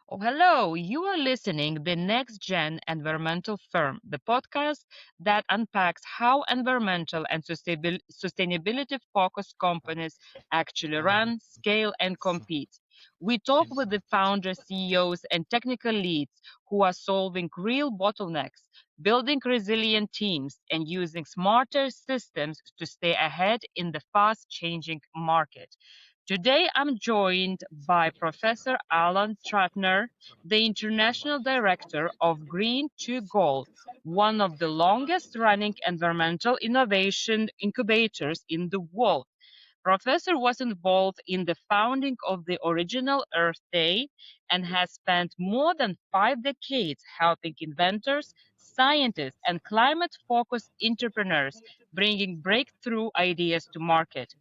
Oh, hello, you are listening the Next Gen Environmental Firm, the podcast that unpacks how environmental and sustainability focused companies actually run, scale, and compete. We talk with the founders, CEOs, and technical leads who are solving real bottlenecks, building resilient teams, and using smarter systems to stay ahead in the fast changing market. Today, I'm joined by Professor Alan Tratner, the International Director of Green2Gold, one of the longest running environmental innovation incubators in the world. Professor was involved in the founding of the original Earth Day and has spent more than 5 decades helping inventors, scientists, and climate focused entrepreneurs bringing breakthrough ideas to market.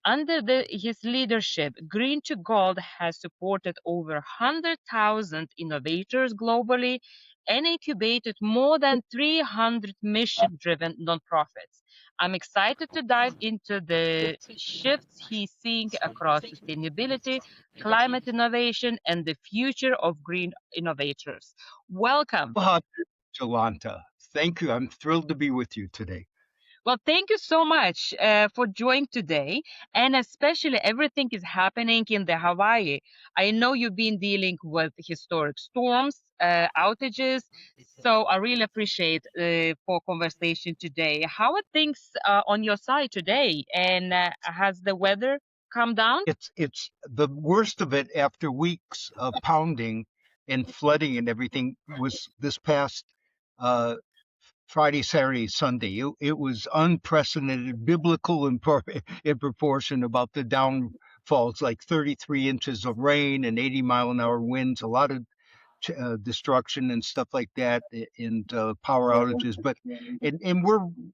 Under his leadership, Green2Gold has supported over 100,000 innovators globally and incubated more than 300 mission-driven nonprofits. I'm excited to dive into the shifts he's seeing across sustainability, climate innovation, and the future of green innovators. Welcome. Aloha, Jolanta. Thank you. I'm thrilled to be with you today. Well, thank you so much for joining today, and especially everything is happening in the Hawaii. I know you've been dealing with historic storms, outages, so I really appreciate for conversation today. How are things on your side today, and has the weather come down? It's the worst of it after weeks of pounding and flooding and everything was this past uh, Friday, Saturday, Sunday. It was unprecedented, biblical in proportion about the downfalls, like 33 inches of rain and 80-mile-an-hour winds, a lot of destruction and stuff like that, and power outages. But and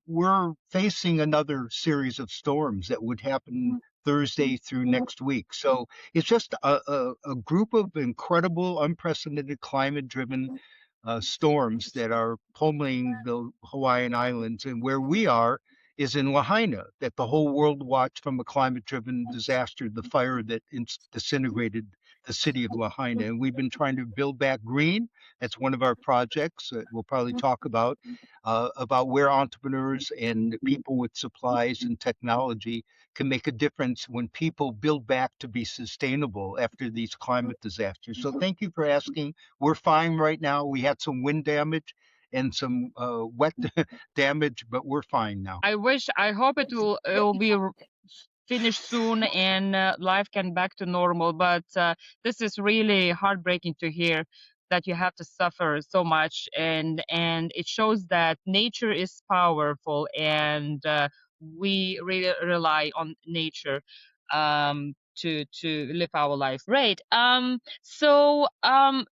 we're facing another series of storms that would happen Thursday through next week. So it's just a group of incredible, unprecedented climate-driven storms that are pummeling the Hawaiian Islands, and where we are is in Lahaina, that the whole world watched from a climate-driven disaster, the fire that disintegrated the city of Lahaina. And we've been trying to build back green. That's one of our projects that we'll probably talk about where entrepreneurs and people with supplies and technology can make a difference when people build back to be sustainable after these climate disasters. So thank you for asking. We're fine right now. We had some wind damage and some wet damage, but we're fine now. I hope it will be finished soon and life can back to normal. But this is really heartbreaking to hear that you have to suffer so much, and it shows that nature is powerful, and we really rely on nature to live our life. Right. So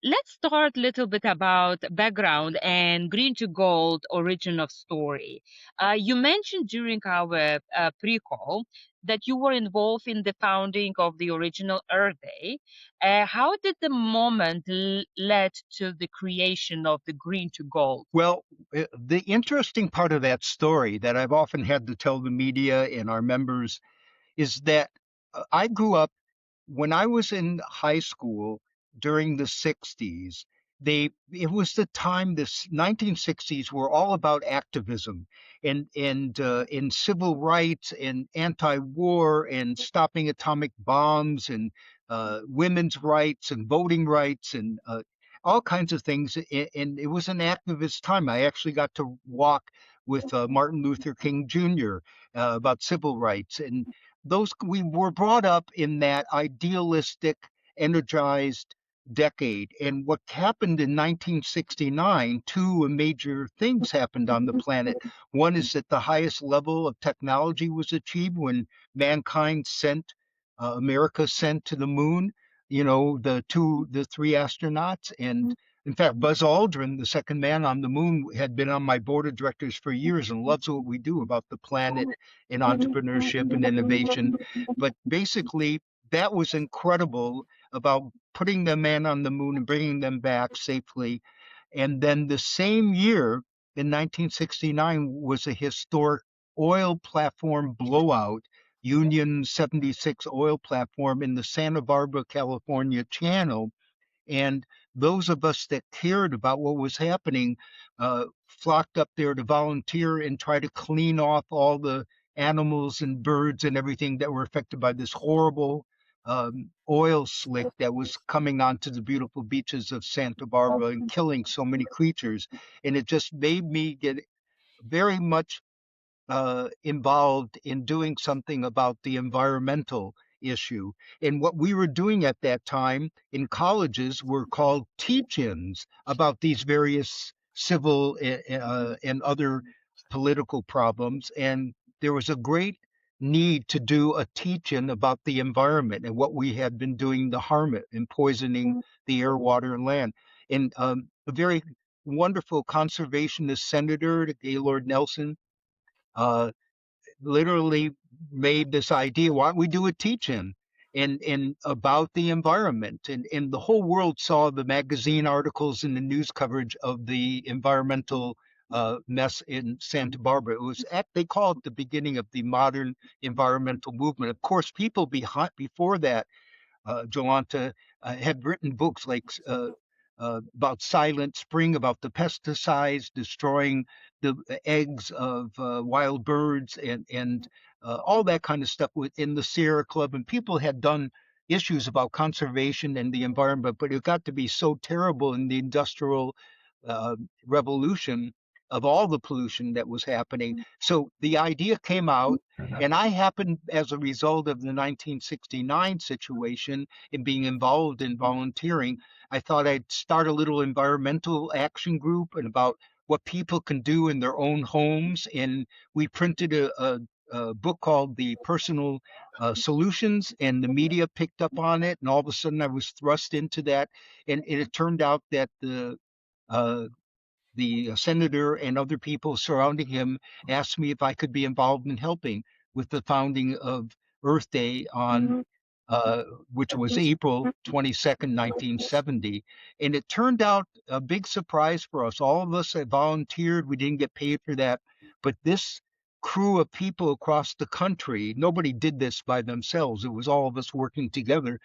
let's start a little bit about background and Green2Gold origin of story. You mentioned during our pre-call that you were involved in the founding of the original Earth Day. How did the moment led to the creation of the Green2Gold? Well, the interesting part of that story that I've often had to tell the media and our members is that I grew up when I was in high school during the 60s. It was the time, this 1960s were all about activism and in civil rights and anti-war and stopping atomic bombs and women's rights and voting rights and all kinds of things. And it was an activist time. I actually got to walk with Martin Luther King Jr. About civil rights, and those we were brought up in that idealistic, energized decade. And what happened in 1969, two major things happened on the planet. One is that the highest level of technology was achieved when mankind sent America sent to the moon, the three astronauts. And in fact, Buzz Aldrin, the second man on the moon, had been on my board of directors for years and loves what we do about the planet and entrepreneurship and innovation. But basically, that was incredible about putting the man on the moon and bringing them back safely. And then the same year, in 1969, was a historic oil platform blowout, Union 76 oil platform in the Santa Barbara, California channel. And those of us that cared about what was happening flocked up there to volunteer and try to clean off all the animals and birds and everything that were affected by this horrible oil slick that was coming onto the beautiful beaches of Santa Barbara and killing so many creatures. And it just made me get very much involved in doing something about the environmental issue. And what we were doing at that time in colleges were called teach-ins about these various civil and other political problems. And there was a great need to do a teach-in about the environment and what we had been doing to harm it and poisoning the air, water, and land. And a very wonderful conservationist senator, Gaylord Nelson, uh, literally made this idea, why don't we do a teach-in and about the environment? And the whole world saw the magazine articles and the news coverage of the environmental mess in Santa Barbara. It was they call it the beginning of the modern environmental movement. Of course, people before that, Jolanta, had written books like about Silent Spring, about the pesticides destroying the eggs of wild birds and all that kind of stuff within the Sierra Club. And people had done issues about conservation and the environment, but it got to be so terrible in the industrial uh, revolution of all the pollution that was happening. So the idea came out, and I happened, as a result of the 1969 situation and being involved in volunteering, I thought I'd start a little environmental action group and about what people can do in their own homes. And we printed a book called The Personal Solutions, and the media picked up on it. And all of a sudden, I was thrust into that. And it turned out that uh, the senator and other people surrounding him asked me if I could be involved in helping with the founding of Earth Day on uh, which was April 22nd, 1970. And it turned out a big surprise for us. All of us that volunteered, we didn't get paid for that. But this crew of people across the country, nobody did this by themselves. It was all of us working together,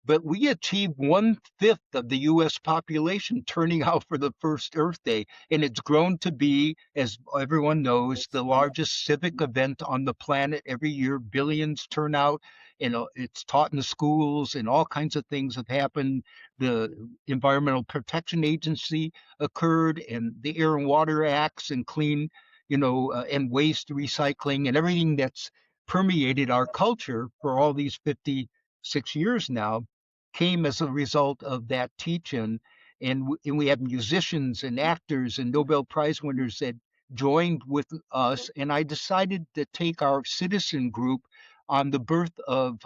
but we achieved 1/5 of the US population turning out for the first Earth Day. And it's grown to be, as everyone knows, the largest civic event on the planet. Every year, billions turn out. And it's taught in the schools, and all kinds of things have happened. The Environmental Protection Agency occurred, and the Air and Water Acts, and clean, and waste recycling, and everything that's permeated our culture for all these 56 years now came as a result of that teach-in. And we have musicians and actors and Nobel Prize winners that joined with us. And I decided to take our citizen group on the birth of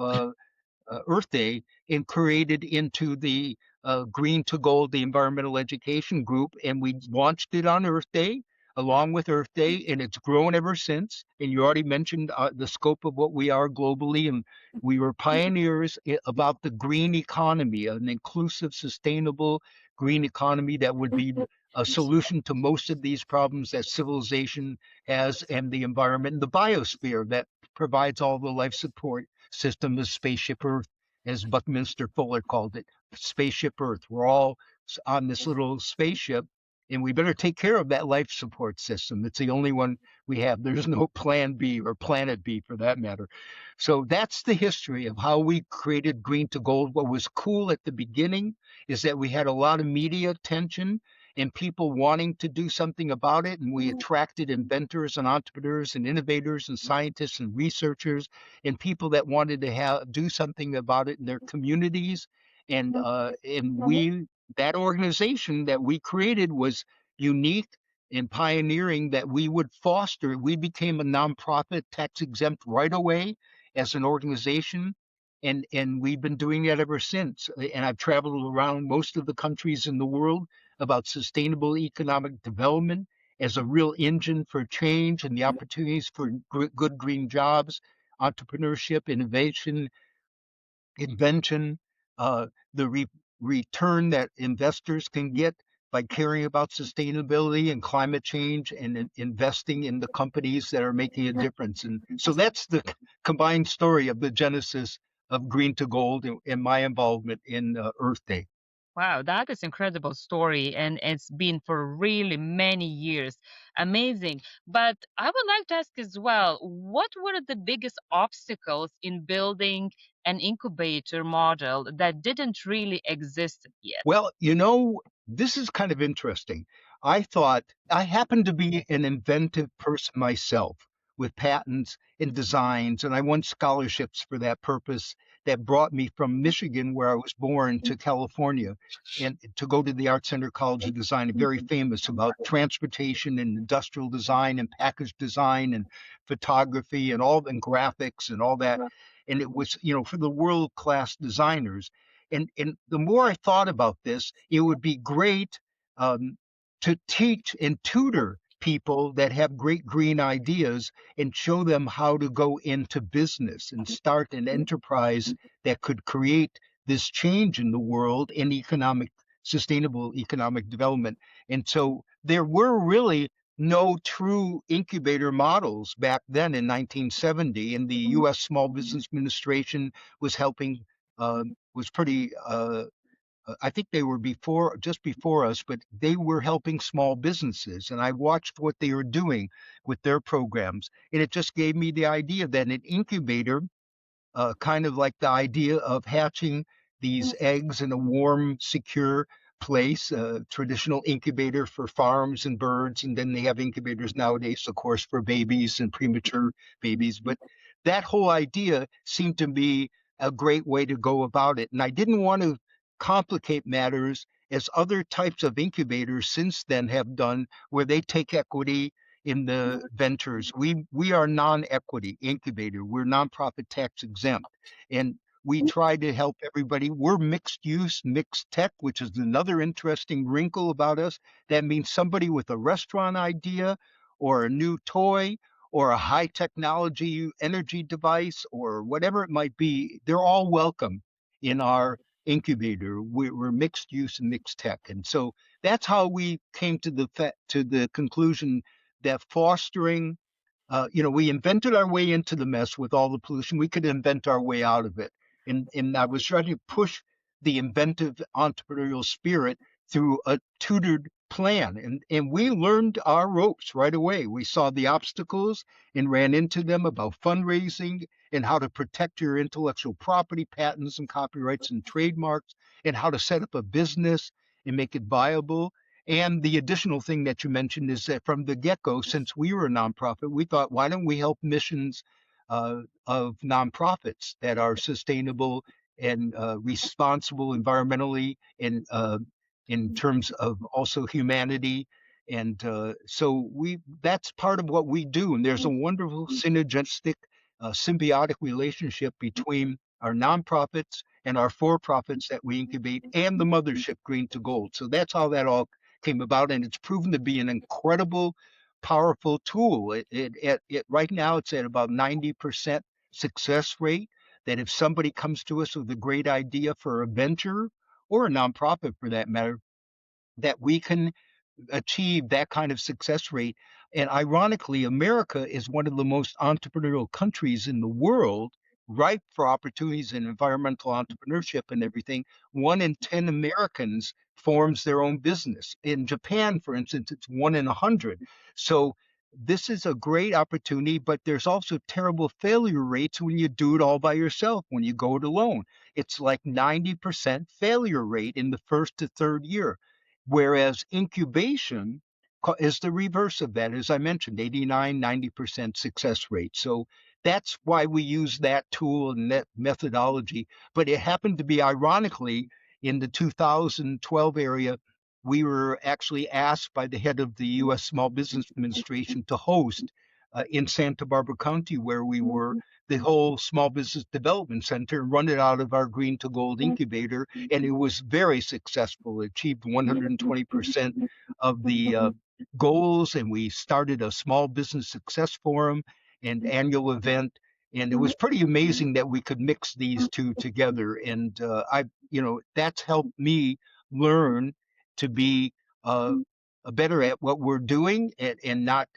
Earth Day and created into the Green2Gold, the environmental education group. And we launched it on Earth Day along with Earth Day, and it's grown ever since. And you already mentioned the scope of what we are globally. And we were pioneers about the green economy, an inclusive, sustainable green economy that would be a solution to most of these problems that civilization has, and the environment and the biosphere that provides all the life support system of Spaceship Earth, as Buckminster Fuller called it, Spaceship Earth. We're all on this little spaceship, and we better take care of that life support system. It's the only one we have. There's no plan B, or planet B for that matter. So that's the history of how we created Green2Gold. What was cool at the beginning is that we had a lot of media attention and people wanting to do something about it. And we attracted inventors and entrepreneurs and innovators and scientists and researchers and people that wanted to do something about it in their communities. And that organization that we created was unique and pioneering, that we would foster. We became a nonprofit, tax exempt right away as an organization. And we've been doing that ever since. And I've traveled around most of the countries in the world about sustainable economic development as a real engine for change and the opportunities for good green jobs, entrepreneurship, innovation, invention, the return that investors can get by caring about sustainability and climate change and investing in the companies that are making a difference. And so that's the combined story of the genesis of Green2Gold and my involvement in Earth Day. Wow, that is incredible story, and it's been for really many years. Amazing. But I would like to ask as well, what were the biggest obstacles in building an incubator model that didn't really exist yet? Well, this is kind of interesting. I happen to be an inventive person myself with patents and designs, and I won scholarships for that purpose that brought me from Michigan, where I was born, to California and to go to the Art Center College of Design, very famous about transportation and industrial design and package design and photography and all and graphics and all that. And it was, for the world class designers. And the more I thought about this, it would be great um, to teach and tutor people that have great green ideas and show them how to go into business and start an enterprise that could create this change in the world in sustainable economic development. And so there were really no true incubator models back then in 1970, and the U.S. Small Business Administration was helping was pretty I think they were just before us, but they were helping small businesses. And I watched what they were doing with their programs. And it just gave me the idea that an incubator, kind of like the idea of hatching these eggs in a warm, secure place, a traditional incubator for farms and birds. And then they have incubators nowadays, of course, for babies and premature babies. But that whole idea seemed to be a great way to go about it. And I didn't want to complicate matters as other types of incubators since then have done, where they take equity in the ventures. We are non-equity incubator. We're nonprofit tax exempt, and we try to help everybody. We're mixed use, mixed tech, which is another interesting wrinkle about us. That means somebody with a restaurant idea or a new toy or a high technology energy device or whatever it might be, they're all welcome in our incubator. We're mixed use and mixed tech, and so that's how we came to the conclusion that fostering, we invented our way into the mess with all the pollution. We could invent our way out of it. And I was trying to push the inventive entrepreneurial spirit through a tutored plan. And we learned our ropes right away. We saw the obstacles and ran into them about fundraising and how to protect your intellectual property, patents and copyrights and trademarks, and how to set up a business and make it viable. And the additional thing that you mentioned is that from the get go, since we were a nonprofit, we thought, why don't we help missions of nonprofits that are sustainable and responsible environmentally and in terms of also humanity. And so that's part of what we do. And there's a wonderful synergistic, symbiotic relationship between our nonprofits and our for-profits that we incubate and the mothership Green2Gold. So that's how that all came about, and it's proven to be an incredible, powerful tool. Right now it's at about 90% success rate. That if somebody comes to us with a great idea for a venture or a nonprofit for that matter, that we can achieve that kind of success rate. And ironically, America is one of the most entrepreneurial countries in the world, ripe for opportunities in environmental entrepreneurship and everything. 1 in 10 Americans forms their own business. In Japan, for instance, it's 1 in 100. So this is a great opportunity, but there's also terrible failure rates when you do it all by yourself, when you go it alone. It's like 90% failure rate in the first to third year. Whereas incubation is the reverse of that. As I mentioned, 89, 90% success rate. So that's why we use that tool and that methodology. But it happened to be, ironically, in the 2012 area, we were actually asked by the head of the U.S. Small Business Administration to host in Santa Barbara County, where we were, the whole Small Business Development Center, and run it out of our Green2Gold incubator. And it was very successful. It achieved 120% of the goals. And we started a small business success forum and annual event. And it was pretty amazing that we could mix these two together. And that's helped me learn to be better at what we're doing, and not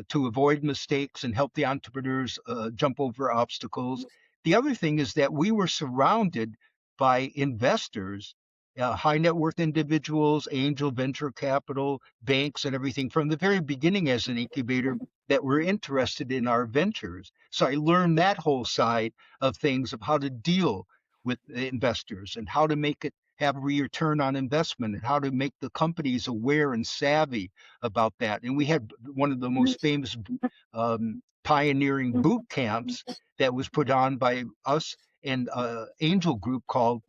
to avoid mistakes and help the entrepreneurs jump over obstacles. The other thing is that we were surrounded by investors high net worth individuals, angel venture capital, banks, and everything from the very beginning as an incubator that were interested in our ventures. So I learned that whole side of things of how to deal with investors and how to make it have a return on investment and how to make the companies aware and savvy about that. And we had one of the most famous pioneering boot camps that was put on by us and angel group called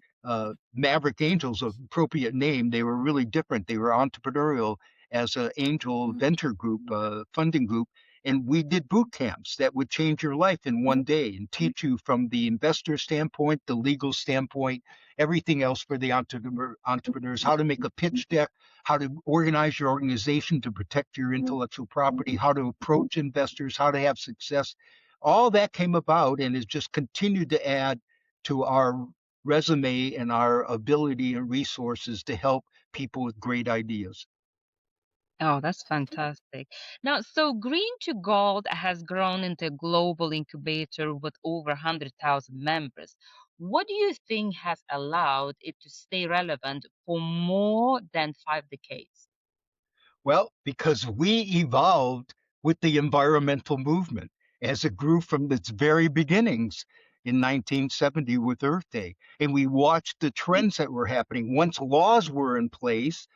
Maverick Angels, an appropriate name. They were really different. They were entrepreneurial as an angel venture group, funding group. And we did boot camps that would change your life in one day and teach you from the investor standpoint, the legal standpoint, everything else for the entrepreneurs, how to make a pitch deck, how to organize your organization to protect your intellectual property, how to approach investors, how to have success. All that came about and has just continued to add to our resume and our ability and resources to help people with great ideas. Oh, that's fantastic. Now, so Green to Gold has grown into a global incubator with over 100,000 members. What do you think has allowed it to stay relevant for more than 5 decades? Well, because we evolved with the environmental movement as it grew from its very beginnings in 1970 with Earth Day. And we watched the trends that were happening. Once laws were in place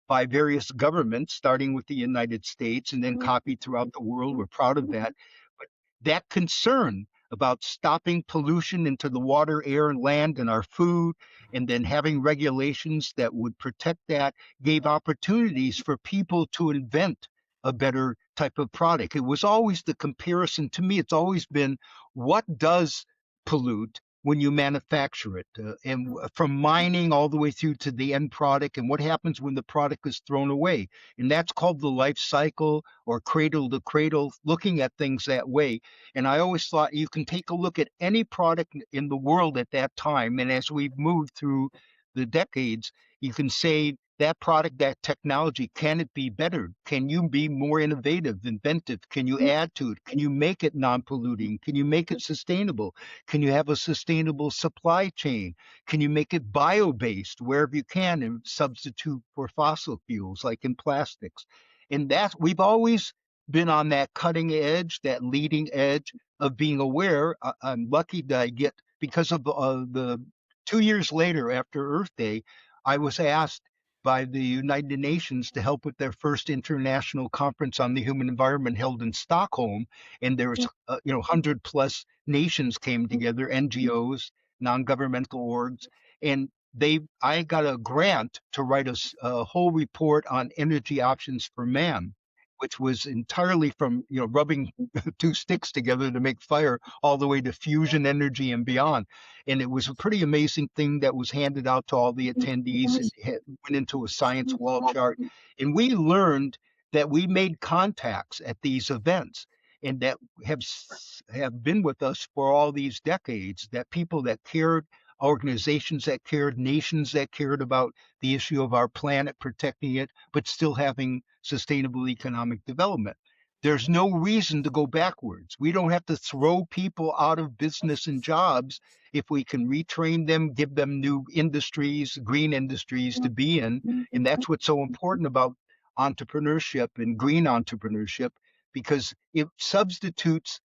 by various governments, starting with the United States and then copied throughout the world, we're proud of that. But that concern about stopping pollution into the water, air, and land and our food, and then having regulations that would protect that gave opportunities for people to invent a better type of product. It was always the comparison to me, it's always been what does pollute when you manufacture it, and from mining all the way through to the end product, and what happens when the product is thrown away. And that's called the life cycle or cradle to cradle, looking at things that way. And I always thought you can take a look at any product in the world at that time. And as we've moved through the decades, you can say that product, that technology, can it be better? Can you be more innovative, inventive? Can you add to it? Can you make it non polluting? Can you make it sustainable? Can you have a sustainable supply chain? Can you make it bio based wherever you can and substitute for fossil fuels like in plastics? And that we've always been on that cutting edge, that leading edge of being aware. I'm lucky that I get, because of the 2 years later after Earth Day, I was asked by the United Nations to help with their first international conference on the human environment held in Stockholm. And there was, 100 plus nations came together, NGOs, non-governmental orgs, and I got a grant to write a whole report on energy options for man, which was entirely from rubbing two sticks together to make fire all the way to fusion energy and beyond. And it was a pretty amazing thing that was handed out to all the attendees and went into a science wall chart. And we learned that we made contacts at these events and that have been with us for all these decades, that people that cared, organizations that cared, nations that cared about the issue of our planet, protecting it, but still having sustainable economic development. There's no reason to go backwards. We don't have to throw people out of business and jobs if we can retrain them, give them new industries, green industries to be in. And that's what's so important about entrepreneurship and green entrepreneurship, because it substitutes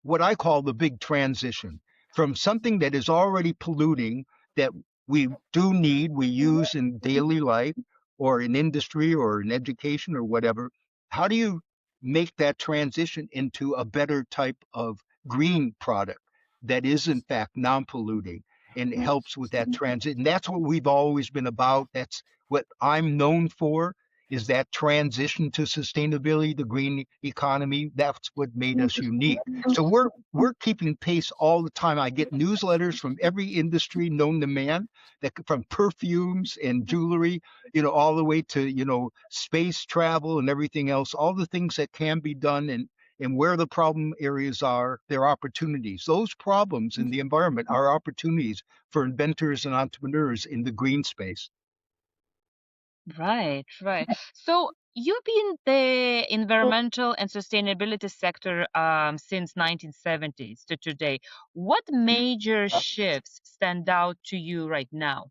what I call the big transition from something that is already polluting that we do need, we use in daily life or in industry or in education or whatever. How do you make that transition into a better type of green product that is, in fact, non polluting and it helps with that transit? And that's what we've always been about. That's what I'm known for is that transition to sustainability, the green economy. That's what made us unique. So we're keeping pace all the time. I get newsletters from every industry known to man, that from perfumes and jewelry, all the way to space travel and everything else. All the things that can be done and where the problem areas are, there are opportunities. Those problems in the environment are opportunities for inventors and entrepreneurs in the green space. Right, right. So you've been the environmental and sustainability sector since 1970s to today. What major shifts stand out to you right now?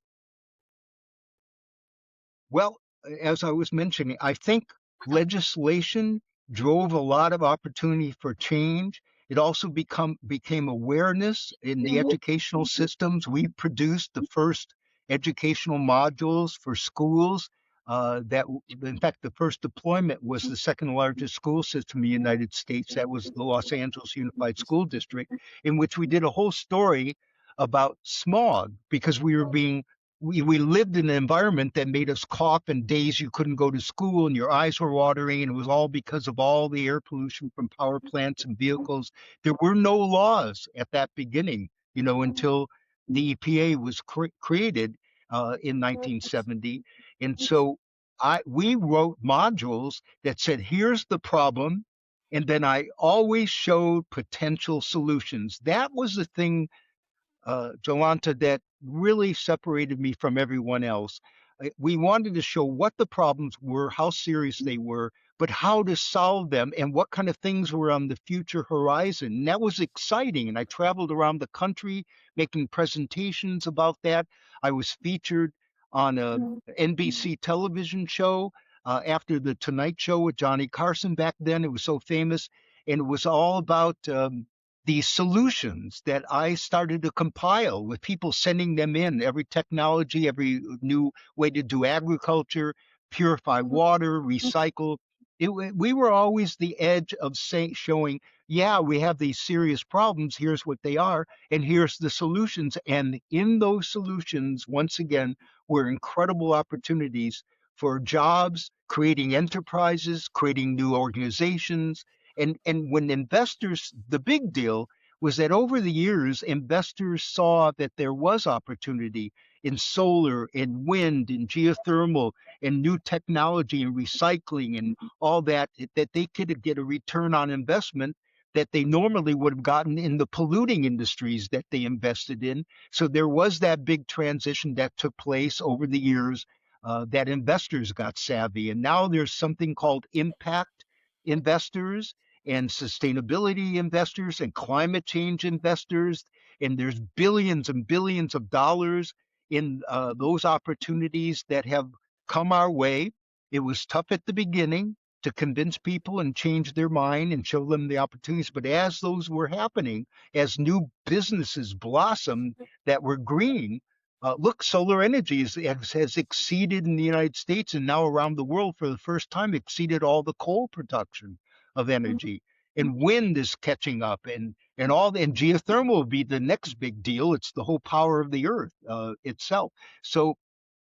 Well, as I was mentioning, I think legislation drove a lot of opportunity for change. It also became awareness in the educational systems. We produced the first educational modules for schools. In fact, the first deployment was the second largest school system in the United States. That was the Los Angeles Unified School District, in which we did a whole story about smog because we lived in an environment that made us cough, and days you couldn't go to school and your eyes were watering, and it was all because of all the air pollution from power plants and vehicles. There were no laws at that beginning, until the EPA was created in 1970. And so we wrote modules that said, here's the problem. And then I always showed potential solutions. That was the thing, Jolanta, that really separated me from everyone else. We wanted to show what the problems were, how serious they were, but how to solve them and what kind of things were on the future horizon. And that was exciting. And I traveled around the country making presentations about that. I was featured on a NBC television show after the Tonight Show with Johnny Carson back then. It was so famous. And it was all about the solutions that I started to compile with people sending them in, every technology, every new way to do agriculture, purify water, recycle. We were always the edge of showing, yeah, we have these serious problems. Here's what they are, and here's the solutions. And in those solutions, once again, were incredible opportunities for jobs, creating enterprises, creating new organizations, and when investors, the big deal was that over the years, investors saw that there was opportunity in solar, in wind, in geothermal, and new technology and recycling and all that, that they could get a return on investment that they normally would have gotten in the polluting industries that they invested in. So there was that big transition that took place over the years, that investors got savvy. And now there's something called impact investors and sustainability investors and climate change investors. And there's billions and billions of dollars in those opportunities that have come our way. It was tough at the beginning to convince people and change their mind and show them the opportunities. But as those were happening, as new businesses blossomed that were green, look, solar energy has exceeded in the United States and now around the world for the first time exceeded all the coal production of energy. And wind is catching up, and geothermal will be the next big deal. It's the whole power of the earth itself. So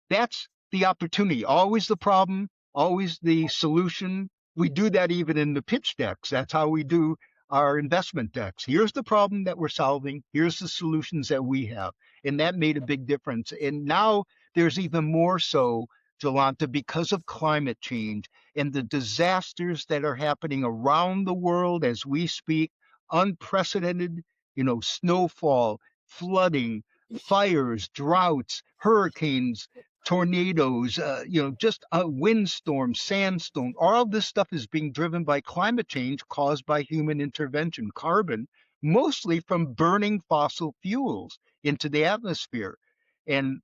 that's the opportunity. Always the problem, always the solution. We do that even in the pitch decks. That's how we do our investment decks. Here's the problem that we're solving. Here's the solutions that we have. And that made a big difference. And now there's even more so, Jolanta, because of climate change and the disasters that are happening around the world as we speak, unprecedented, snowfall, flooding, fires, droughts, hurricanes, tornadoes, just windstorms, sandstorm. All of this stuff is being driven by climate change caused by human intervention, carbon, mostly from burning fossil fuels into the atmosphere. And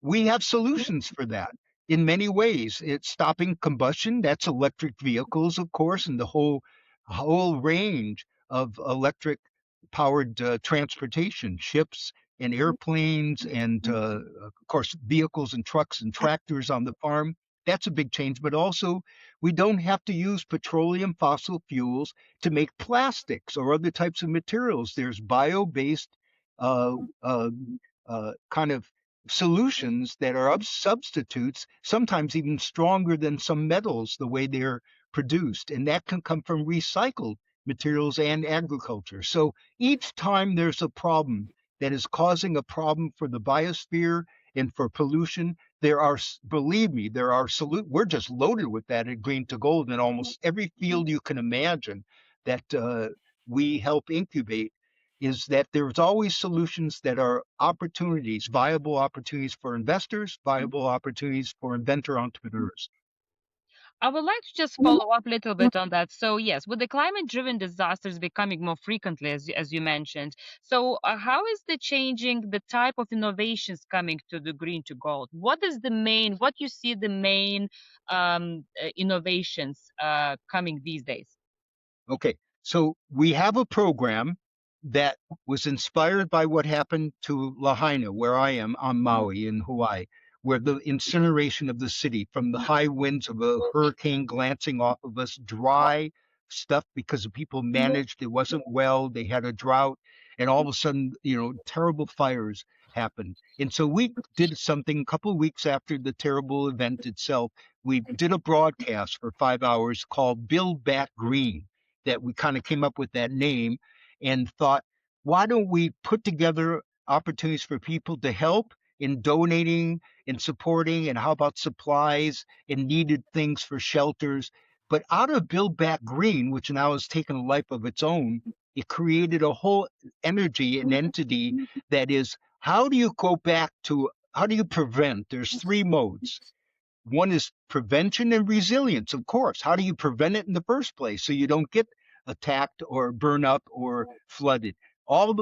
we have solutions for that in many ways. It's stopping combustion. That's electric vehicles, of course, and the whole range of electric powered transportation, ships and airplanes, and of course vehicles and trucks and tractors on the farm. That's a big change. But also, we don't have to use petroleum fossil fuels to make plastics or other types of materials. There's bio-based uh, uh, kind of solutions that are substitutes, sometimes even stronger than some metals, the way they're produced. And that can come from recycled materials and agriculture. So each time there's a problem that is causing a problem for the biosphere and for pollution, believe me, we're just loaded with that at Green2Gold in almost every field you can imagine that we help incubate, is that there's always solutions that are opportunities, viable opportunities for investors, viable opportunities for inventor entrepreneurs. I would like to just follow up a little bit on that. So yes, with the climate-driven disasters becoming more frequently, as you mentioned, so how is the changing the type of innovations coming to the green to gold? What is the main, what you see the main innovations coming these days? Okay, so we have a program that was inspired by what happened to Lahaina, where I am on Maui in Hawaii, where the incineration of the city from the high winds of a hurricane glancing off of us, dry stuff because the people managed, it wasn't well, they had a drought, and all of a sudden, terrible fires happened. And so we did something a couple of weeks after the terrible event itself. We did a broadcast for 5 hours called Build Back Green, that we kind of came up with that name and thought, why don't we put together opportunities for people to help in donating and supporting, and how about supplies and needed things for shelters? But out of Build Back Green, which now has taken a life of its own, it created a whole energy and entity that is, how do you go back to, how do you prevent? There's three modes. One is prevention and resilience, of course. How do you prevent it in the first place so you don't get attacked or burn up or flooded?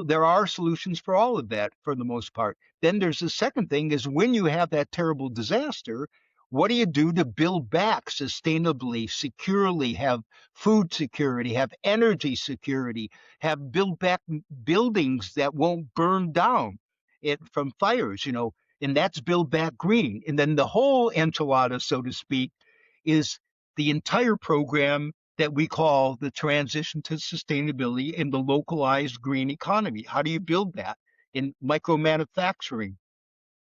There are solutions for all of that for the most part. Then there's the second thing is, when you have that terrible disaster, what do you do to build back sustainably, securely, have food security, have energy security, have build back buildings that won't burn down from fires, and that's Build Back Green. And then the whole enchilada, so to speak, is the entire program that we call the transition to sustainability in the localized green economy. How do you build that in micro manufacturing?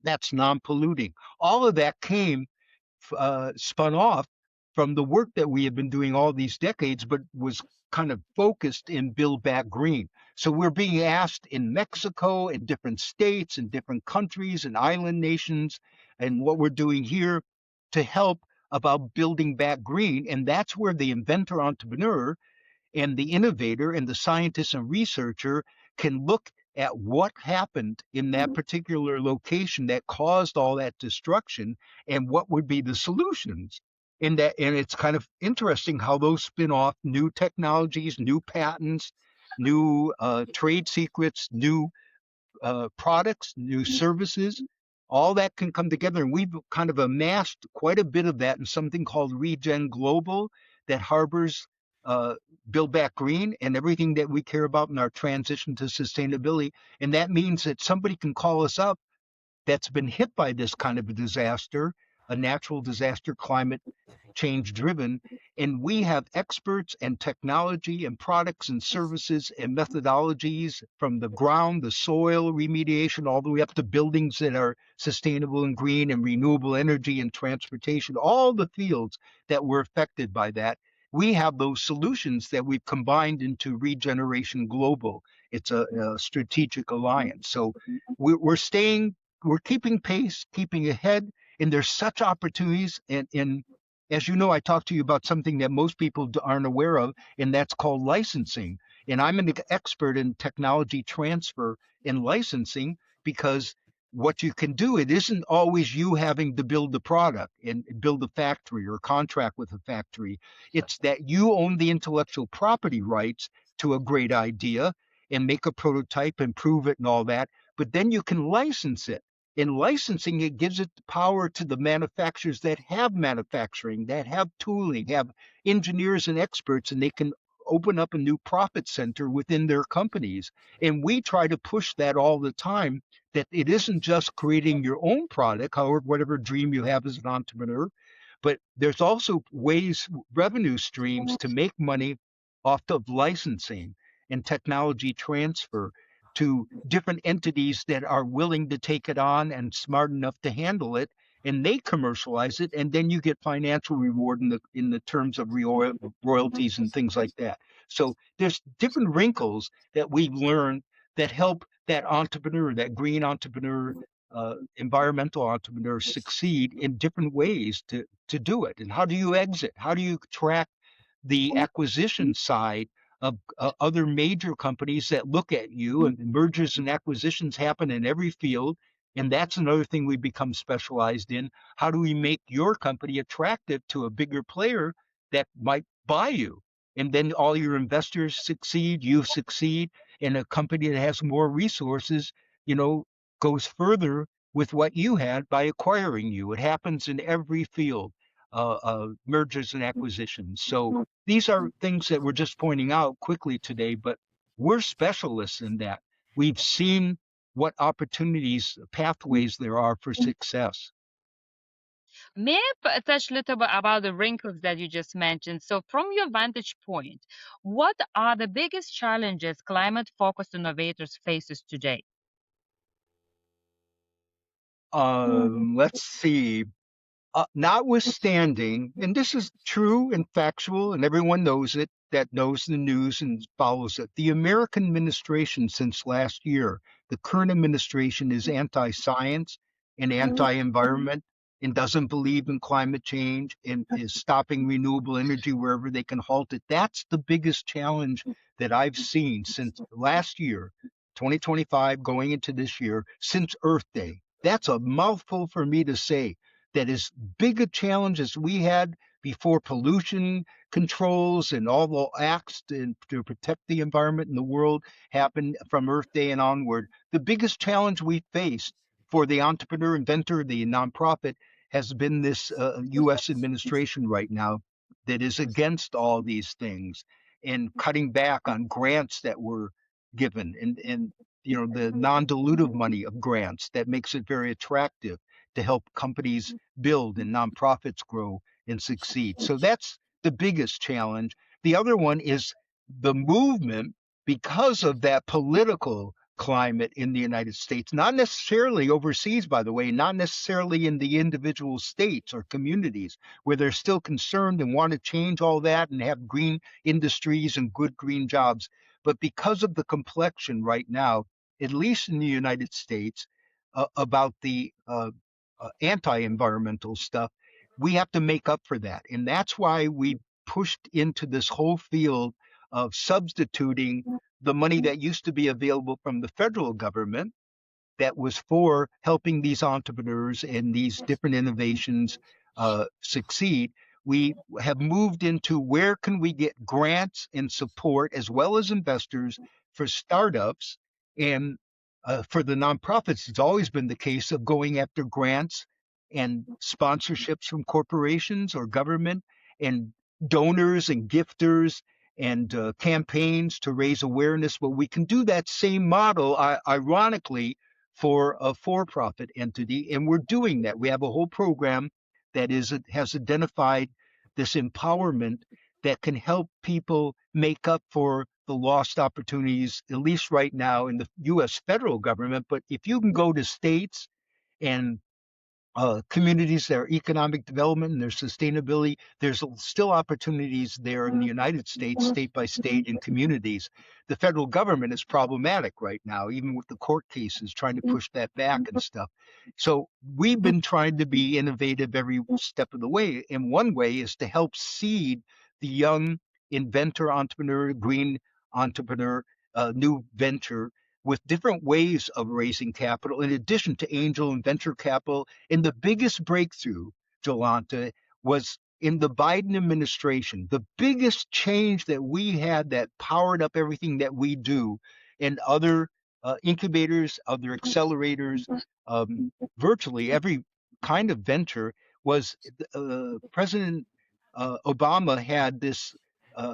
That's non-polluting. All of that came spun off from the work that we have been doing all these decades, but was kind of focused in Build Back Green. So we're being asked in Mexico, in different states, in different countries, and island nations, and what we're doing here to help about building back green. And that's where the inventor entrepreneur and the innovator and the scientist and researcher can look at what happened in that particular location that caused all that destruction and what would be the solutions. And it's kind of interesting how those spin off new technologies, new patents, new trade secrets, new products, new services, all that can come together. And we've kind of amassed quite a bit of that in something called Regen Global that harbors uh, Build Back Green and everything that we care about in our transition to sustainability. And that means that somebody can call us up that's been hit by this kind of a disaster, a natural disaster, climate change driven. And we have experts and technology and products and services and methodologies from the ground, the soil remediation, all the way up to buildings that are sustainable and green and renewable energy and transportation, all the fields that were affected by that. We have those solutions that we've combined into Regeneration Global. It's a strategic alliance. So we're staying, we're keeping pace, keeping ahead, and there's such opportunities. And as you know, I talked to you about something that most people aren't aware of, and that's called licensing. And I'm an expert in technology transfer and licensing, because what you can do, it isn't always you having to build the product and build a factory or contract with a factory. It's that you own the intellectual property rights to a great idea and make a prototype and prove it and all that. But then you can license it. In licensing, it gives it power to the manufacturers that have manufacturing, that have tooling, have engineers and experts, and they can open up a new profit center within their companies. And we try to push that all the time, that it isn't just creating your own product, however, whatever dream you have as an entrepreneur, but there's also ways, revenue streams to make money off of licensing and technology transfer to different entities that are willing to take it on and smart enough to handle it, and they commercialize it, and then you get financial reward in the terms of royalties and things like that. So there's different wrinkles that we've learned that help that entrepreneur, that green entrepreneur, environmental entrepreneur succeed in different ways to do it. And how do you exit? How do you track the acquisition side of other major companies that look at you? And mergers and acquisitions happen in every field. And that's another thing we become specialized in. How do we make your company attractive to a bigger player that might buy you? And then all your investors succeed, you succeed, and a company that has more resources, you know, goes further with what you had by acquiring you. It happens in every field, mergers and acquisitions. So these are things that we're just pointing out quickly today, but we're specialists in that. We've seen what opportunities, pathways there are for success. May I touch a little bit about the wrinkles that you just mentioned? So, from your vantage point, what are the biggest challenges climate-focused innovators faces today? Let's see. Notwithstanding, and this is true and factual, and everyone knows it that knows the news and follows it. The American administration since last year, the current administration is anti science and anti environment and doesn't believe in climate change and is stopping renewable energy wherever they can halt it. That's the biggest challenge that I've seen since last year, 2025, going into this year, since Earth Day. That's a mouthful for me to say that as big a challenge as we had before pollution controls and all the acts to protect the environment and the world happened from Earth Day and onward. The biggest challenge we faced for the entrepreneur, inventor, the nonprofit has been this U.S. administration right now that is against all these things and cutting back on grants that were given and the non-dilutive money of grants that makes it very attractive to help companies build and nonprofits grow and succeed. So that's the biggest challenge. The other one is the movement because of that political climate in the United States, not necessarily overseas, by the way, not necessarily in the individual states or communities where they're still concerned and want to change all that and have green industries and good green jobs. But because of the complexion right now, at least in the United States, about the anti-environmental stuff, we have to make up for that. And that's why we pushed into this whole field of substituting the money that used to be available from the federal government that was for helping these entrepreneurs and these different innovations succeed. We have moved into where can we get grants and support as well as investors for startups and for the nonprofits. It's always been the case of going after grants and sponsorships from corporations or government and donors and gifters and campaigns to raise awareness. But we can do that same model, ironically, for a for-profit entity, and we're doing that. We have a whole program that has identified this empowerment that can help people make up for the lost opportunities, at least right now in the U.S. federal government. But if you can go to states and communities, their economic development and their sustainability. There's still opportunities there in the United States, state by state, and communities. The federal government is problematic right now, even with the court cases trying to push that back and stuff. So we've been trying to be innovative every step of the way. And one way is to help seed the young inventor, entrepreneur, green entrepreneur, new venture with different ways of raising capital, in addition to angel and venture capital. And the biggest breakthrough, Jolanta, was in the Biden administration. The biggest change that we had that powered up everything that we do and other incubators, other accelerators, um, virtually every kind of venture was President Obama had this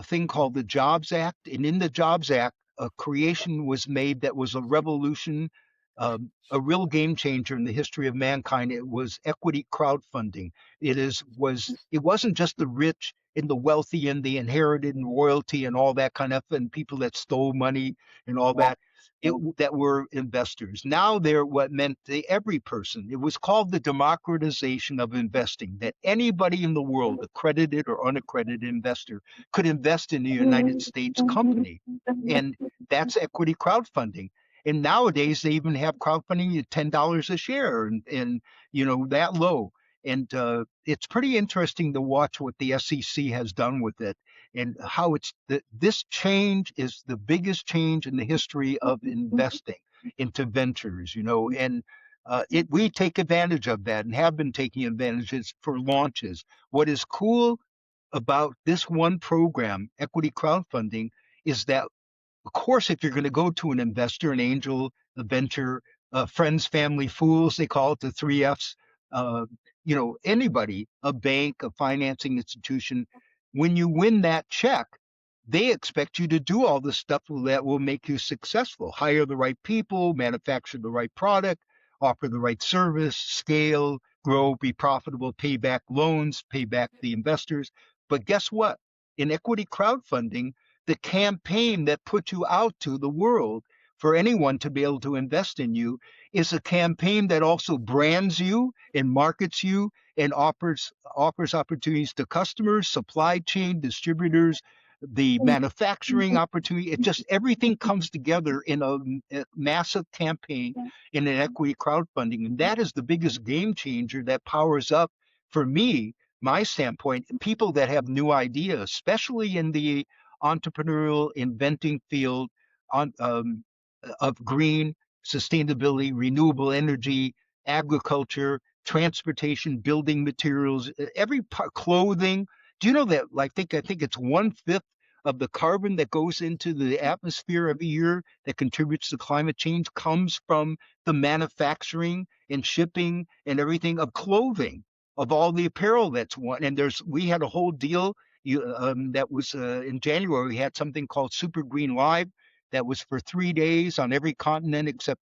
thing called the Jobs Act. And in the Jobs Act, a creation was made that was a revolution, a real game changer in the history of mankind. It was equity crowdfunding. It wasn't just the rich and the wealthy and the inherited and royalty and all that kind of and people that stole money and all that. That were investors. Now they're what meant to every person. It was called the democratization of investing, that anybody in the world, accredited or unaccredited investor, could invest in a United States company. And that's equity crowdfunding. And nowadays they even have crowdfunding at $10 a share and that low. And it's pretty interesting to watch what the SEC has done with it and how this change is the biggest change in the history of investing into ventures, and We take advantage of that and have been taking advantages for launches. What is cool about this one program, equity crowdfunding, is that of course, if you're going to go to an investor, an angel, a venture, friends, family, fools, they call it the three F's, uh, anybody, a bank, a financing institution, when you win that check, they expect you to do all the stuff that will make you successful. Hire the right people, manufacture the right product, offer the right service, scale, grow, be profitable, pay back loans, pay back the investors. But guess what? In equity crowdfunding, the campaign that puts you out to the world for anyone to be able to invest in you is a campaign that also brands you and markets you and offers opportunities to customers, supply chain, distributors, the manufacturing opportunity. It just everything comes together in a massive campaign in an equity crowdfunding. And that is the biggest game changer that powers up for me, my standpoint, people that have new ideas, especially in the entrepreneurial inventing field on of green sustainability, renewable energy, agriculture, transportation, building materials, every part, clothing. Do you know that? Like, I think it's 1/5 of the carbon that goes into the atmosphere every year that contributes to climate change comes from the manufacturing and shipping and everything of clothing, of all the apparel that's one. And we had a whole deal that was in January. We had something called Super Green Live that was for 3 days on every continent except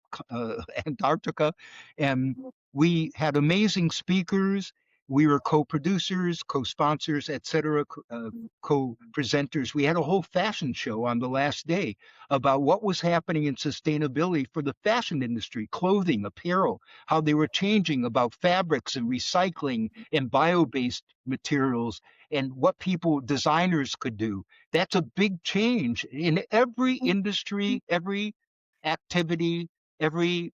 Antarctica. And we had amazing speakers. We were co-producers, co-sponsors, etc., co-presenters. We had a whole fashion show on the last day about what was happening in sustainability for the fashion industry, clothing, apparel, how they were changing about fabrics and recycling and bio-based materials and what people, designers could do. That's a big change in every industry, every activity, every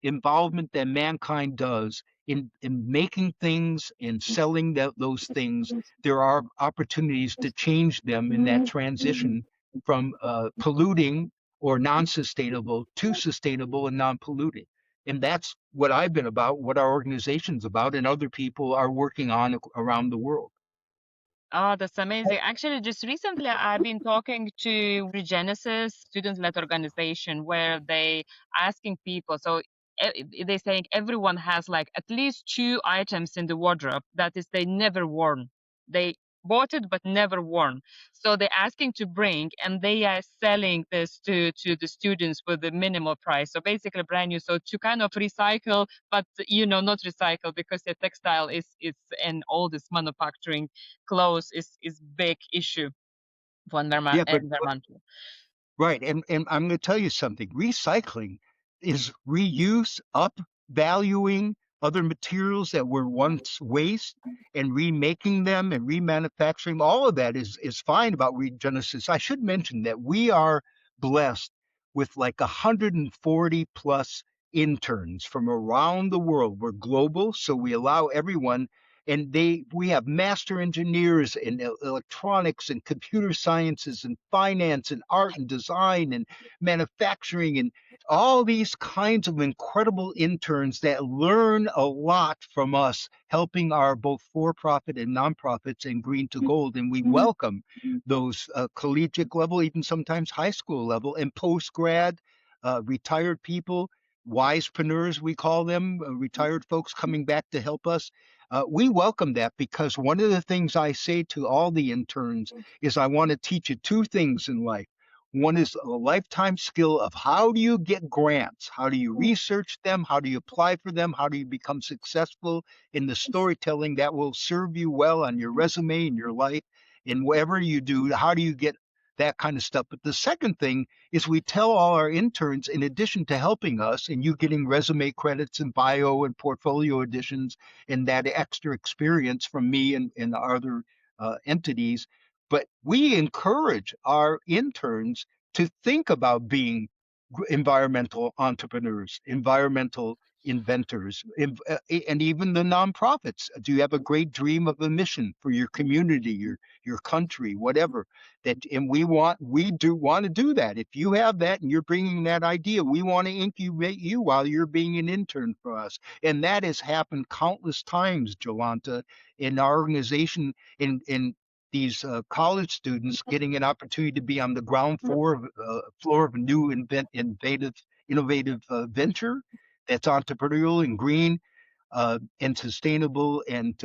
involvement that mankind does in making things and selling those things. There are opportunities to change them in that transition from polluting or non-sustainable to sustainable and non-polluting. And that's what I've been about, what our organization's about, and other people are working on around the world. Oh, that's amazing. Actually, just recently I've been talking to Regenesis student-led organization where they asking people. So they saying everyone has like at least two items in the wardrobe that is they never worn. They bought it but never worn. So they're asking to bring and they are selling this to the students with the minimal price. So basically brand new. So to kind of recycle, but not recycle because the textile is and all this manufacturing clothes is big issue for Yeah, but environmental. right. And I'm going to tell you something. Recycling is reuse, upvaluing other materials that were once waste and remaking them and remanufacturing. All of that is fine about regenesis. I should mention that we are blessed with like 140 plus interns from around the world. We're global, so we allow everyone, and we have master engineers in electronics and computer sciences and finance and art and design and manufacturing and all these kinds of incredible interns that learn a lot from us, helping our both for-profit and nonprofits and Green2Gold. And we welcome those collegiate level, even sometimes high school level, and post-grad, retired people, wisepreneurs, we call them, retired folks coming back to help us. We welcome that because one of the things I say to all the interns is I want to teach you two things in life. One is a lifetime skill of how do you get grants? How do you research them? How do you apply for them? How do you become successful in the storytelling that will serve you well on your resume in your life in whatever you do? How do you get that kind of stuff? But the second thing is we tell all our interns, in addition to helping us and you getting resume credits and bio and portfolio additions and that extra experience from me and other entities, but we encourage our interns to think about being environmental entrepreneurs, environmental inventors, and even the nonprofits. Do you have a great dream of a mission for your community, your country, whatever? That and we do want to do that. If you have that and you're bringing that idea, we want to incubate you while you're being an intern for us. And that has happened countless times, Jolanta, in our organization, in these college students getting an opportunity to be on the ground floor of a new innovative venture that's entrepreneurial and green and sustainable and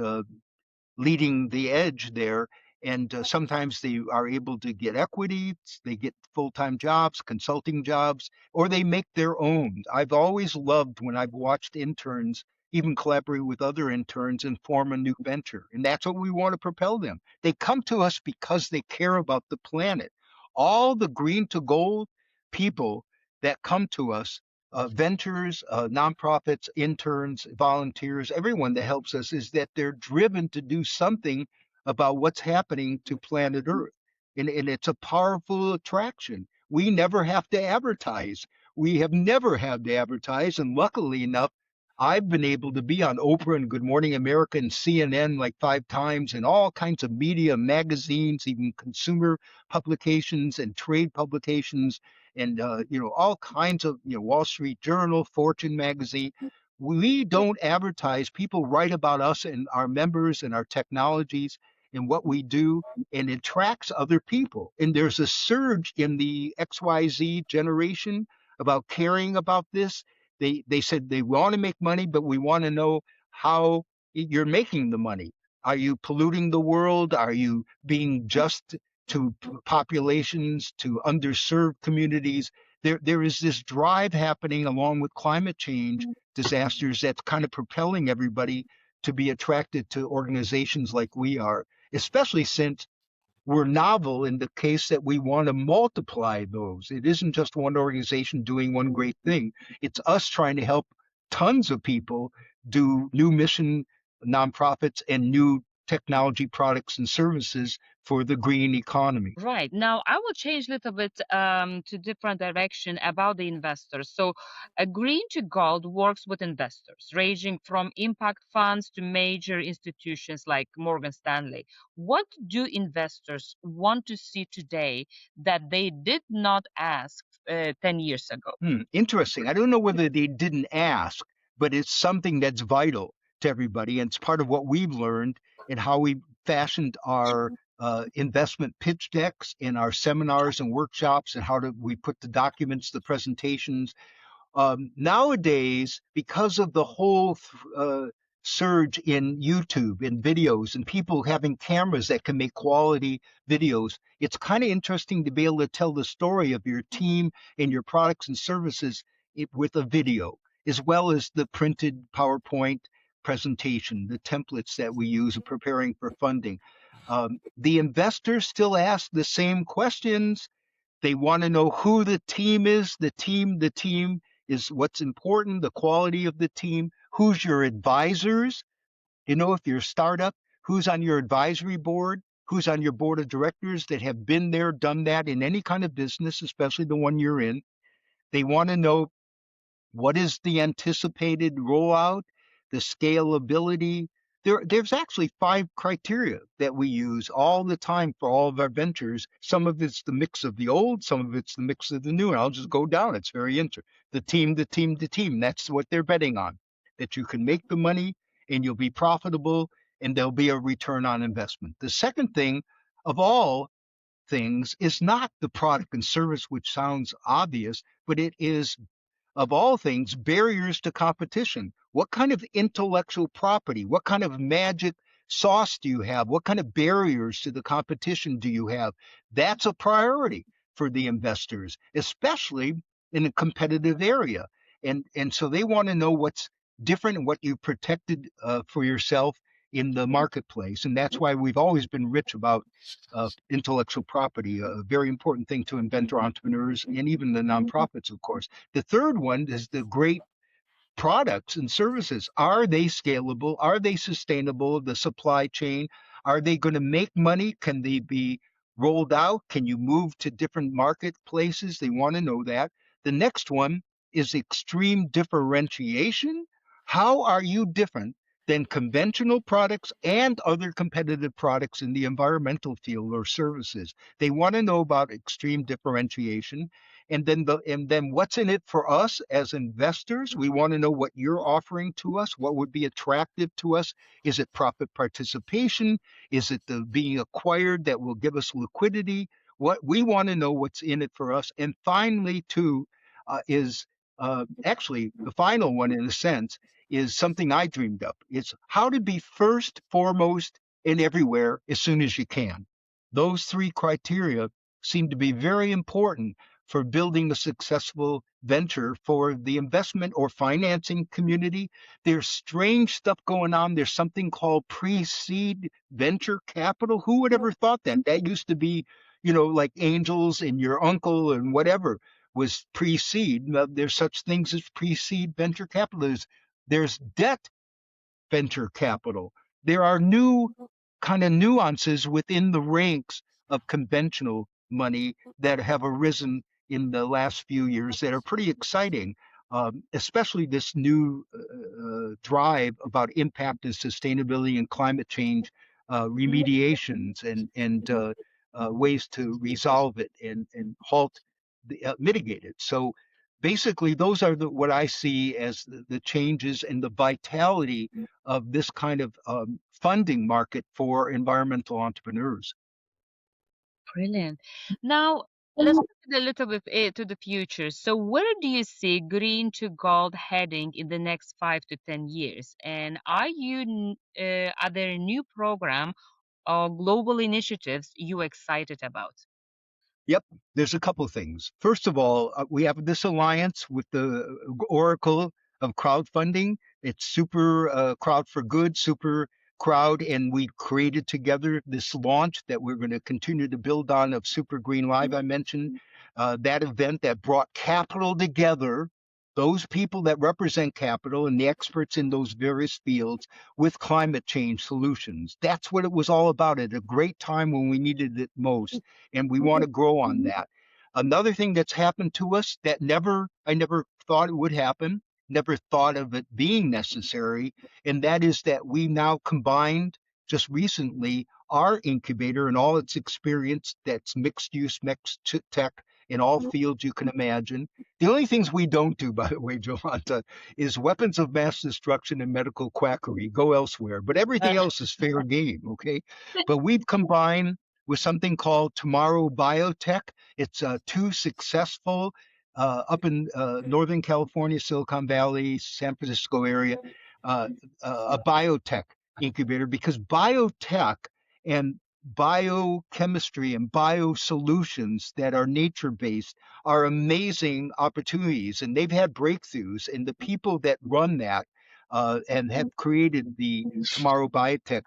leading the edge there. And sometimes they are able to get equity, they get full time jobs, consulting jobs, or they make their own. I've always loved when I've watched interns even collaborate with other interns and form a new venture. And that's what we want to propel them. They come to us because they care about the planet. All the green to gold people that come to us, ventures, nonprofits, interns, volunteers, everyone that helps us, is that they're driven to do something about what's happening to planet Earth. And it's a powerful attraction. We never have to advertise. We have never had to advertise. And luckily enough, I've been able to be on Oprah and Good Morning America and CNN like 5 times, and all kinds of media, magazines, even consumer publications and trade publications, and all kinds of Wall Street Journal, Fortune magazine. We don't advertise. People write about us and our members and our technologies and what we do, and it attracts other people. And there's a surge in the XYZ generation about caring about this. They said they want to make money, but we want to know how you're making the money. Are you polluting the world? Are you being just to populations, to underserved communities? There is this drive happening along with climate change disasters that's kind of propelling everybody to be attracted to organizations like we are, especially since we're novel in the case that we want to multiply those. It isn't just one organization doing one great thing. It's us trying to help tons of people do new mission nonprofits and new technology products and services for the green economy. Right. Now, I will change a little bit to different direction about the investors. So, Green2Gold works with investors, ranging from impact funds to major institutions like Morgan Stanley. What do investors want to see today that they did not ask 10 years ago? Interesting. I don't know whether they didn't ask, but it's something that's vital to everybody. And it's part of what we've learned and how we fashioned our investment pitch decks in our seminars and workshops, and how do we put the documents, the presentations. Nowadays, because of the whole surge in YouTube and videos and people having cameras that can make quality videos, it's kind of interesting to be able to tell the story of your team and your products and services with a video, as well as the printed PowerPoint presentation, the templates that we use in preparing for funding. The investors still ask the same questions. They want to know who the team is. The team is what's important, the quality of the team. Who's your advisors? If you're a startup, who's on your advisory board? Who's on your board of directors that have been there, done that in any kind of business, especially the one you're in? They want to know what is the anticipated rollout, the scalability. There's actually 5 criteria that we use all the time for all of our ventures. Some of it's the mix of the old, some of it's the mix of the new. And I'll just go down. It's very interesting. The team. That's what they're betting on, that you can make the money and you'll be profitable and there'll be a return on investment. The second thing of all things is not the product and service, which sounds obvious, but it is, of all things, barriers to competition. What kind of intellectual property, what kind of magic sauce do you have? What kind of barriers to the competition do you have? That's a priority for the investors, especially in a competitive area. And so they want to know what's different and what you protected for yourself in the marketplace. And that's why we've always been rich about intellectual property, a very important thing to inventor entrepreneurs and even the nonprofits, of course. The third one is the great products and services. Are they scalable? Are they sustainable? The supply chain, are they going to make money? Can they be rolled out? Can you move to different marketplaces? They want to know that. The next one is extreme differentiation. How are you different than conventional products and other competitive products in the environmental field or services? They want to know about extreme differentiation. And then what's in it for us as investors? We want to know what you're offering to us, what would be attractive to us. Is it profit participation? Is it the being acquired that will give us liquidity? What we want to know what's in it for us. And finally, too, is actually the final one in a sense is something I dreamed up. It's how to be first, foremost, and everywhere as soon as you can. Those three criteria seem to be very important for building a successful venture for the investment or financing community. There's strange stuff going on. There's something called pre-seed venture capital. Who would ever thought that? That used to be, like angels and your uncle and whatever was pre-seed. There's such things as pre-seed venture capital. There's debt venture capital. There are new kind of nuances within the ranks of conventional money that have arisen in the last few years that are pretty exciting, especially this new drive about impact and sustainability and climate change remediations and ways to resolve it and mitigate it. So basically, those are what I see as the changes and the vitality of this kind of funding market for environmental entrepreneurs. Brilliant. Now, let's look at a little bit to the future. So, where do you see Green to Gold heading in the next 5 to 10 years? And are there a new program or global initiatives you excited about? Yep, there's a couple of things. First of all, we have this alliance with the Oracle of crowdfunding. It's super crowd for good, super crowd, and we created together this launch that we're going to continue to build on of Super Green Live. I mentioned that event that brought capital together, those people that represent capital and the experts in those various fields with climate change solutions. That's what it was all about at a great time when we needed it most, and we want to grow on that. Another thing that's happened to us that I never thought it would happen, never thought of it being necessary, and that is that we now combined just recently our incubator and all its experience that's mixed use, mixed tech in all fields you can imagine. The only things we don't do, by the way, Jolanta, is weapons of mass destruction and medical quackery. Go elsewhere. But everything else is fair game, okay? But we've combined with something called Tomorrow Biotech. It's two successful up in Northern California, Silicon Valley, San Francisco area, uh, a biotech incubator because biotech and biochemistry and biosolutions that are nature based are amazing opportunities. And they've had breakthroughs. And the people that run that and have created the Tomorrow Biotech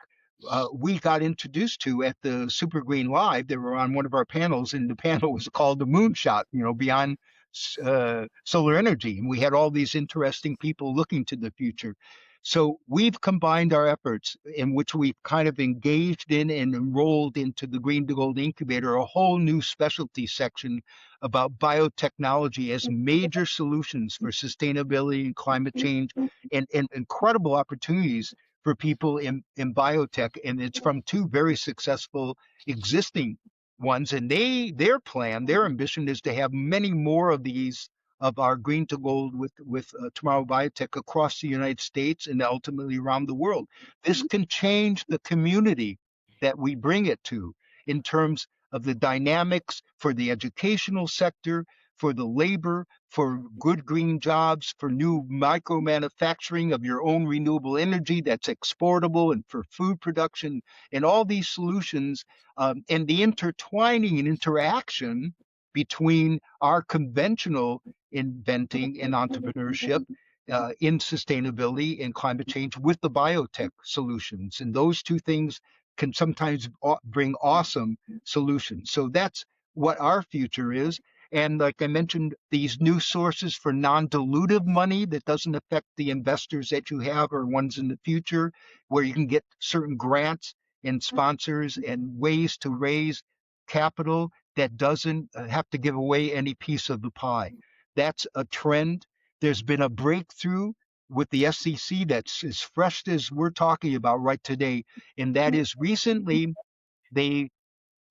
we got introduced to at the Super Green Live. They were on one of our panels, and the panel was called the Moonshot, beyond solar energy. And we had all these interesting people looking to the future. So we've combined our efforts in which we've kind of engaged in and enrolled into the Green2Gold incubator, a whole new specialty section about biotechnology as major solutions for sustainability and climate change and incredible opportunities for people in biotech. And it's from two very successful existing ones. And their plan, their ambition is to have many more of these of our Green2Gold with Tomorrow Biotech across the United States and ultimately around the world. This can change the community that we bring it to in terms of the dynamics for the educational sector, for the labor, for good green jobs, for new micro manufacturing of your own renewable energy that's exportable, and for food production, and all these solutions, and the intertwining and interaction between our conventional inventing and entrepreneurship in sustainability and climate change with the biotech solutions. And those two things can sometimes bring awesome solutions. So that's what our future is. And like I mentioned, these new sources for non-dilutive money that doesn't affect the investors that you have or ones in the future, where you can get certain grants and sponsors and ways to raise capital that doesn't have to give away any piece of the pie. That's a trend. There's been a breakthrough with the SEC that's as fresh as we're talking about right today, and that is recently they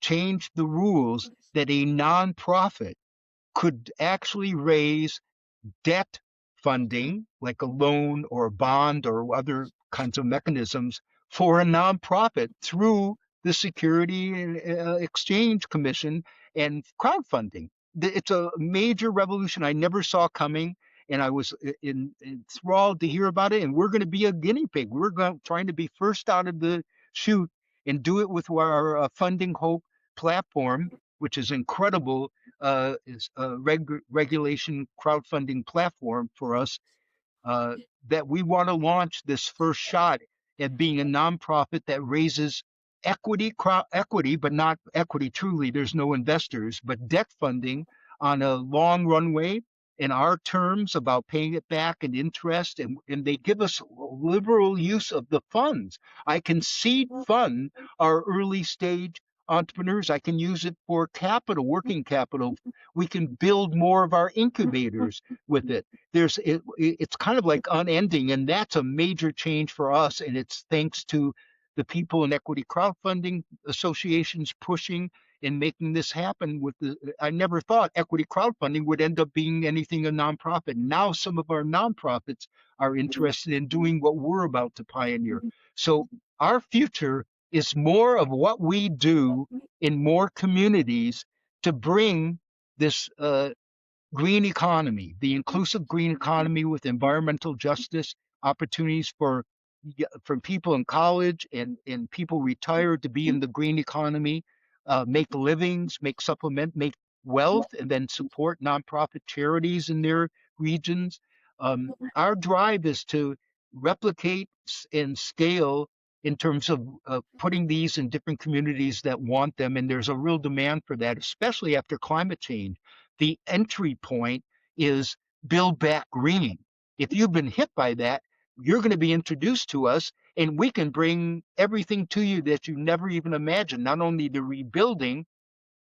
changed the rules that a nonprofit could actually raise debt funding, like a loan or a bond or other kinds of mechanisms for a nonprofit through the Security and Exchange Commission and crowdfunding. It's a major revolution I never saw coming, and I was enthralled to hear about it. And we're going to be a guinea pig. We're trying to be first out of the chute and do it with our Funding Hope platform, which is incredible is a regulation crowdfunding platform for us uh, that we want to launch this first shot at being a nonprofit that raises equity, but not equity truly. There's no investors, but debt funding on a long runway in our terms about paying it back and interest. And they give us liberal use of the funds. I can seed fund our early stage entrepreneurs. I can use it for capital, working capital. We can build more of our incubators with it. It's kind of like unending, and that's a major change for us. And it's thanks to the people in equity crowdfunding associations pushing and making this happen. I never thought equity crowdfunding would end up being anything a nonprofit. Now some of our nonprofits are interested in doing what we're about to pioneer. So our future is more of what we do in more communities to bring this green economy, the inclusive green economy with environmental justice opportunities for people in college and people retired to be in the green economy, make livings, make wealth, and then support nonprofit charities in their regions. Our drive is to replicate and scale in terms of putting these in different communities that want them. And there's a real demand for that, especially after climate change. The entry point is Build Back Green. If you've been hit by that, you're going to be introduced to us, and we can bring everything to you that you never even imagined, not only the rebuilding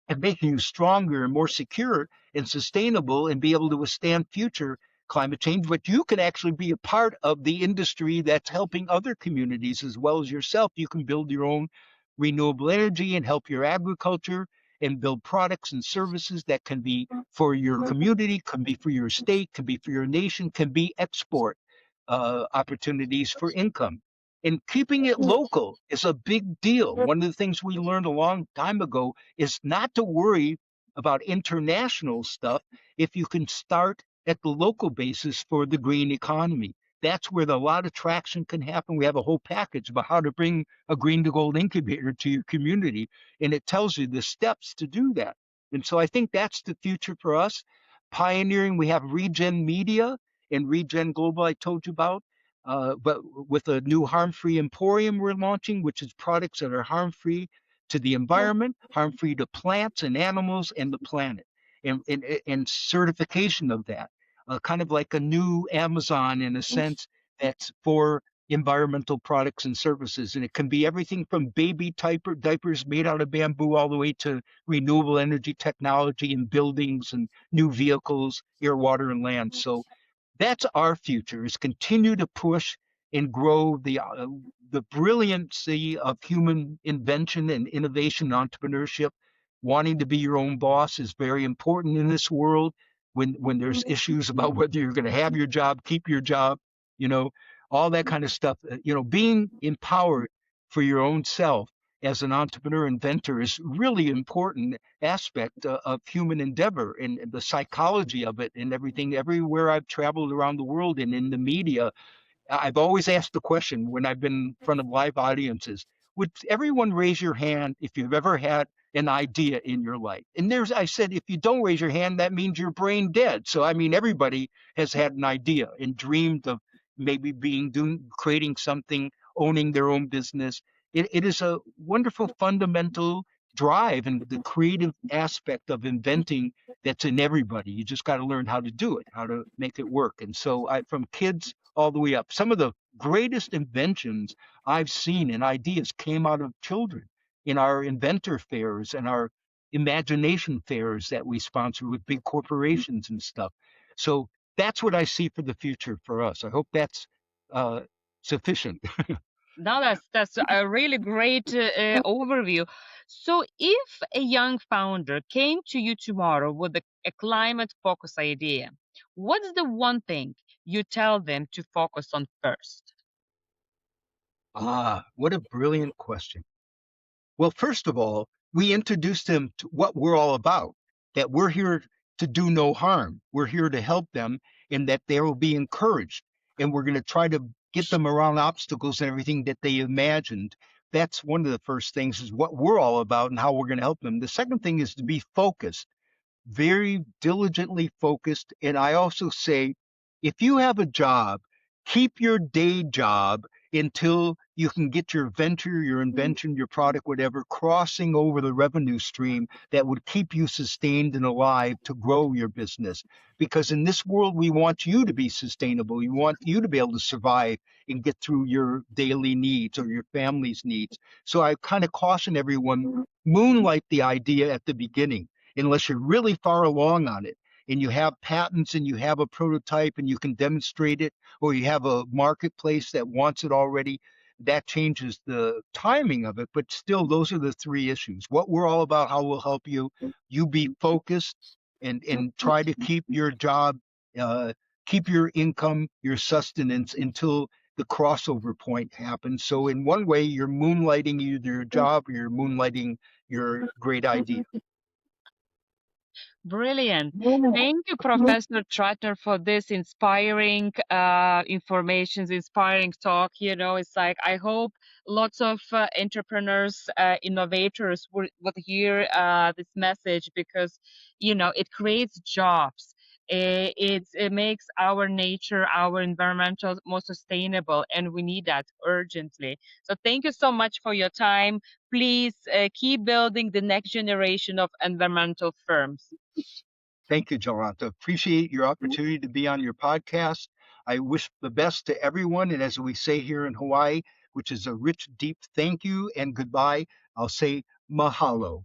and making you stronger and more secure and sustainable and be able to withstand future climate change, but you can actually be a part of the industry that's helping other communities as well as yourself. You can build your own renewable energy and help your agriculture and build products and services that can be for your community, can be for your state, can be for your nation, can be export opportunities for income. And keeping it local is a big deal. One of the things we learned a long time ago is not to worry about international stuff if you can start at the local basis for the green economy. That's where a lot of traction can happen. We have a whole package about how to bring a Green2Gold incubator to your community, and it tells you the steps to do that. And so I think that's the future for us. Pioneering, we have Regen Media and Regen Global, I told you about. But with a new harm-free emporium we're launching, which is products that are harm-free to the environment, harm-free to plants and animals and the planet, and certification of that, kind of like a new Amazon in a sense that's for environmental products and services. And it can be everything from baby diapers made out of bamboo all the way to renewable energy technology in buildings and new vehicles, air, water, and land. So that's our future, is continue to push and grow the brilliancy of human invention and innovation and entrepreneurship. Wanting to be your own boss is very important in this world when there's issues about whether you're going to have your job, keep your job, you know, all that kind of stuff. Being empowered for your own self as an entrepreneur inventor is really important aspect of human endeavor and the psychology of it and everything. Everywhere I've traveled around the world and in the media, I've always asked the question when I've been in front of live audiences, would everyone raise your hand if you've ever had an idea in your life? And I said, if you don't raise your hand, that means you're brain dead. So, I mean, everybody has had an idea and dreamed of maybe creating something, owning their own business. It is a wonderful fundamental drive and the creative aspect of inventing that's in everybody. You just got to learn how to do it, how to make it work. And so from kids all the way up, some of the greatest inventions I've seen and ideas came out of children in our inventor fairs and our imagination fairs that we sponsor with big corporations and stuff. So that's what I see for the future for us. I hope that's uh, sufficient. Now that's a really great overview. So, if a young founder came to you tomorrow with a climate focus idea, what's the one thing you tell them to focus on first? What a brilliant question. Well, first of all, we introduced them to what we're all about, that we're here to do no harm. We're here to help them and that they will be encouraged. And we're going to try to get them around obstacles and everything that they imagined. That's one of the first things is what we're all about and how we're going to help them. The second thing is to be focused, very diligently focused. And I also say, if you have a job, keep your day job until you can get your venture, your invention, your product, whatever, crossing over the revenue stream that would keep you sustained and alive to grow your business. Because in this world, we want you to be sustainable. We want you to be able to survive and get through your daily needs or your family's needs. So I kind of caution everyone, moonlight the idea at the beginning unless you're really far along on it and you have patents and you have a prototype and you can demonstrate it, or you have a marketplace that wants it already. That changes the timing of it. But still, those are the three issues: what we're all about, how we'll help you, you be focused and try to keep your job, uh, keep your income, your sustenance until the crossover point happens. So in one way, you're moonlighting either your job or you're moonlighting your great idea. Brilliant. Thank you, Professor Tratner, for this inspiring information, inspiring talk. It's like I hope lots of entrepreneurs, innovators would hear this message because, it creates jobs. It makes our nature, our environmental more sustainable, and we need that urgently. So thank you so much for your time. Please keep building the next generation of environmental firms. Thank you, Jolanta. Appreciate your opportunity to be on your podcast. I wish the best to everyone. And as we say here in Hawaii, which is a rich, deep thank you and goodbye, I'll say mahalo.